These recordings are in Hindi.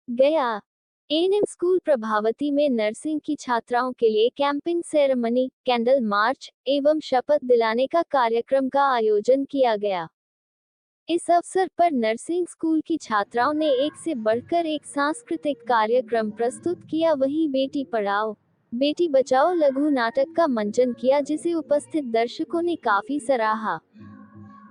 गया एएनएम स्कूल प्रभावती में नर्सिंग की छात्राओं के लिए कैंपिंग सेरेमनी, कैंडल मार्च एवं शपथ दिलाने का कार्यक्रम का आयोजन किया गया। इस अवसर पर नर्सिंग स्कूल की छात्राओं ने एक से बढ़कर एक सांस्कृतिक कार्यक्रम प्रस्तुत किया। वहीं बेटी पढ़ाओ बेटी बचाओ लघु नाटक का मंचन किया, जिसे उपस्थित दर्शकों ने काफी सराहा।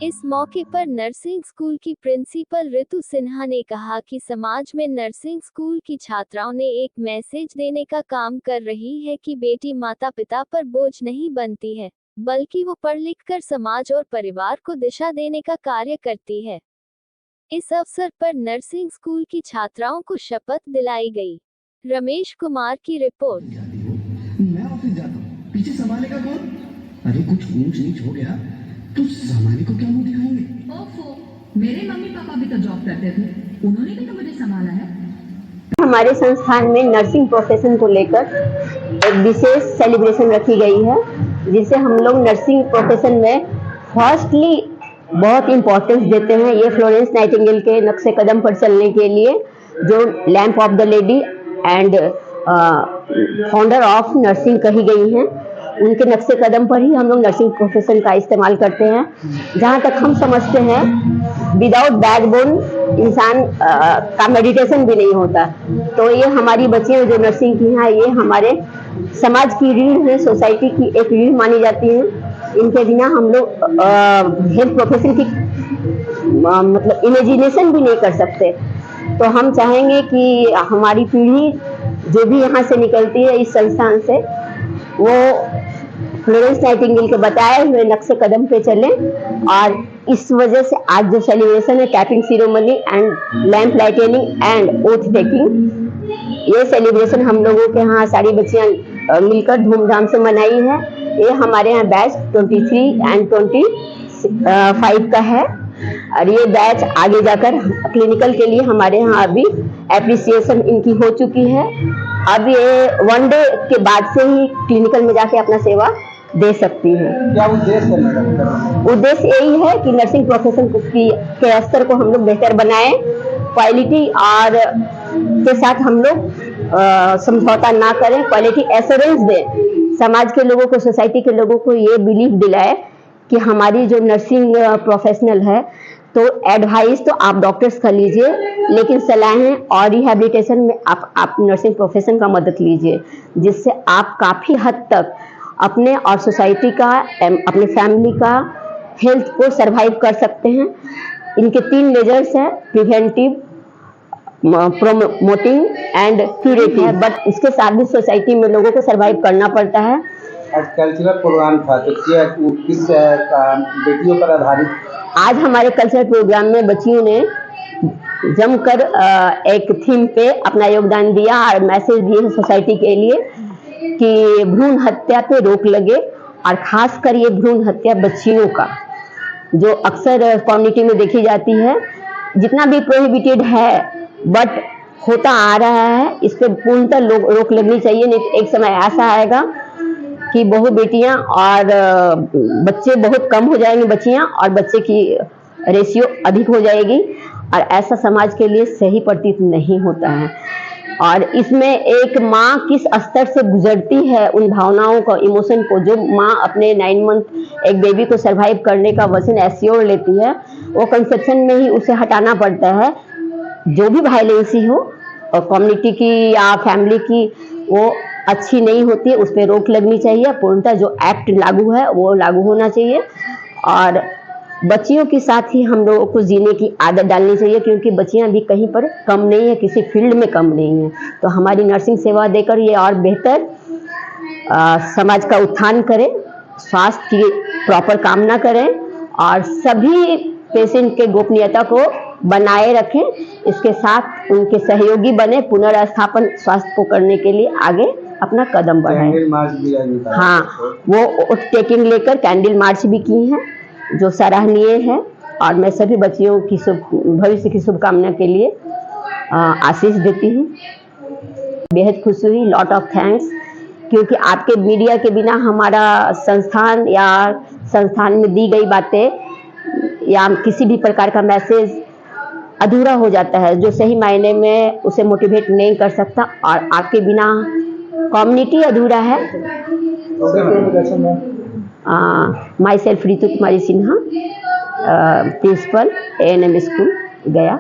इस मौके पर नर्सिंग स्कूल की प्रिंसिपल ऋतु सिन्हा ने कहा कि समाज में नर्सिंग स्कूल की छात्राओं ने एक मैसेज देने का काम कर रही है कि बेटी माता पिता पर बोझ नहीं बनती है, बल्कि वो पढ़ लिख कर समाज और परिवार को दिशा देने का कार्य करती है। इस अवसर पर नर्सिंग स्कूल की छात्राओं को शपथ दिलाई गई। रमेश कुमार की रिपोर्ट। मैं ऑफिस जाता हूँ, पीछे संभालने का कौन? अरे कुछ ऊंच नीच हो गया तो संभालने को क्या मुंह दिखाएंगे? ओफो, मेरे मम्मी पापा भी तो जॉब करते थे, उन्होंने भी तो मुझे संभाला है। हमारे संस्थान में नर्सिंग प्रोफेशन को लेकर एक विशेष सेलिब्रेशन रखी गई है, जिसे हम लोग नर्सिंग प्रोफेशन में फर्स्टली बहुत इम्पोर्टेंस देते हैं। ये फ्लोरेंस नाइटिंगेल के नक्शे कदम पर चलने के लिए, जो lamp of the lady and founder of nursing कही गई हैं, उनके नक्शे कदम पर ही हम लोग नर्सिंग प्रोफेशन का इस्तेमाल करते हैं। जहाँ तक हम समझते हैं, विदाउट बैकबोन इंसान का मेडिटेशन भी नहीं होता। तो ये हमारी बच्चियाँ जो नर्सिंग की हैं, ये हमारे समाज की रीढ़ है, सोसाइटी की एक रीढ़ मानी जाती है। इनके बिना हम लोग हेल्थ प्रोफेशन की मतलब इमेजिनेशन भी नहीं कर सकते। तो हम चाहेंगे कि हमारी पीढ़ी जो भी यहाँ से निकलती है इस संस्थान से, वो फ्लोरेंस नाइटिंगेल के बताए हुए नक्शे कदम पे चलें। और इस वजह से आज जो सेलिब्रेशन है, capping ceremony and lamp lightning and oath taking, ये सेलिब्रेशन हम लोगों के यहाँ सारी बच्चियाँ मिलकर धूमधाम से मनाई है। ये हमारे यहाँ बैच 23 एंड 25 का है, और ये बैच आगे जाकर क्लिनिकल के लिए हमारे यहाँ अभी एप्रिसिएशन इनकी हो चुकी है। अब ये 1 डे के बाद से ही क्लिनिकल में जाके अपना सेवा दे सकती है। क्या उद्देश्य है? उद्देश्य यही है कि नर्सिंग प्रोफेशन के स्तर को हम लोग बेहतर बनाएं, क्वालिटी और के साथ हम लोग समझौता ना करें, क्वालिटी एश्योरेंस दें। समाज के लोगों को, सोसाइटी के लोगों को ये बिलीफ दिलाए कि हमारी जो नर्सिंग प्रोफेशनल है, तो एडवाइस तो आप डॉक्टर्स का लीजिए, लेकिन सलाहें और रिहैबिलिटेशन में आप नर्सिंग प्रोफेशन का मदद लीजिए, जिससे आप काफ़ी हद तक अपने और सोसाइटी का, अपने फैमिली का हेल्थ को सरवाइव कर सकते हैं। इनके 3 मेजर्स हैं, preventive, promoting and curative. But उसके साथ भी सोसाइटी में लोगों को सरवाइव करना पड़ता है। आज कल्चरल प्रोग्राम था, तो क्या किस बेटियों पर आधारित? आज हमारे कल्चरल प्रोग्राम में बच्चियों ने जमकर एक थीम पे अपना योगदान दिया और मैसेज दिए सोसाइटी के लिए कि भ्रूण हत्या पे रोक लगे, और खासकर ये भ्रूण हत्या बच्चियों का, जो अक्सर कम्युनिटी में देखी जाती है, जितना भी प्रोहिबिटेड है बट होता आ रहा है, इस पे पूर्णतः रोक लगनी चाहिए। नहीं तो एक समय ऐसा आएगा कि बहु बेटियां और बच्चे बहुत कम हो जाएंगे, बच्चियां और बच्चे की रेशियो अधिक हो जाएगी, और ऐसा समाज के लिए सही प्रतीत नहीं होता है। और इसमें एक माँ किस स्तर से गुजरती है उन भावनाओं को, इमोशन को, जो माँ अपने 9 मंथ एक बेबी को सरवाइव करने का वचन एश्योर लेती है, वो कंसेप्शन में ही उसे हटाना पड़ता है। जो भी वायलेंसी हो और कम्युनिटी की या फैमिली की, वो अच्छी नहीं होती है, उस पर रोक लगनी चाहिए। पूर्णतः जो एक्ट लागू है वो लागू होना चाहिए, और बच्चियों के साथ ही हम लोगों को जीने की आदत डालनी चाहिए, क्योंकि बच्चियां भी कहीं पर कम नहीं है, किसी फील्ड में कम नहीं है। तो हमारी नर्सिंग सेवा देकर ये और बेहतर समाज का उत्थान करें, स्वास्थ्य की प्रॉपर कामना करें, और सभी पेशेंट के गोपनीयता को बनाए रखें। इसके साथ उनके सहयोगी बने, पुनर्स्थापन स्वास्थ्य को करने के लिए आगे अपना कदम बढ़ाएं। हाँ, वो टेकिंग लेकर कैंडल मार्च भी की हैं, जो सराहनीय है। और मैं सभी बच्चियों की भविष्य की शुभकामना के लिए आशीष देती हूँ। बेहद खुशी हुई, लॉट ऑफ थैंक्स, क्योंकि आपके मीडिया के बिना हमारा संस्थान या संस्थान में दी गई बातें या किसी भी प्रकार का मैसेज अधूरा हो जाता है, जो सही मायने में उसे मोटिवेट नहीं कर सकता, और आपके बिना कम्युनिटी अधूरा है। Myself Ritu Kumari Sinha, principal ANM school गया।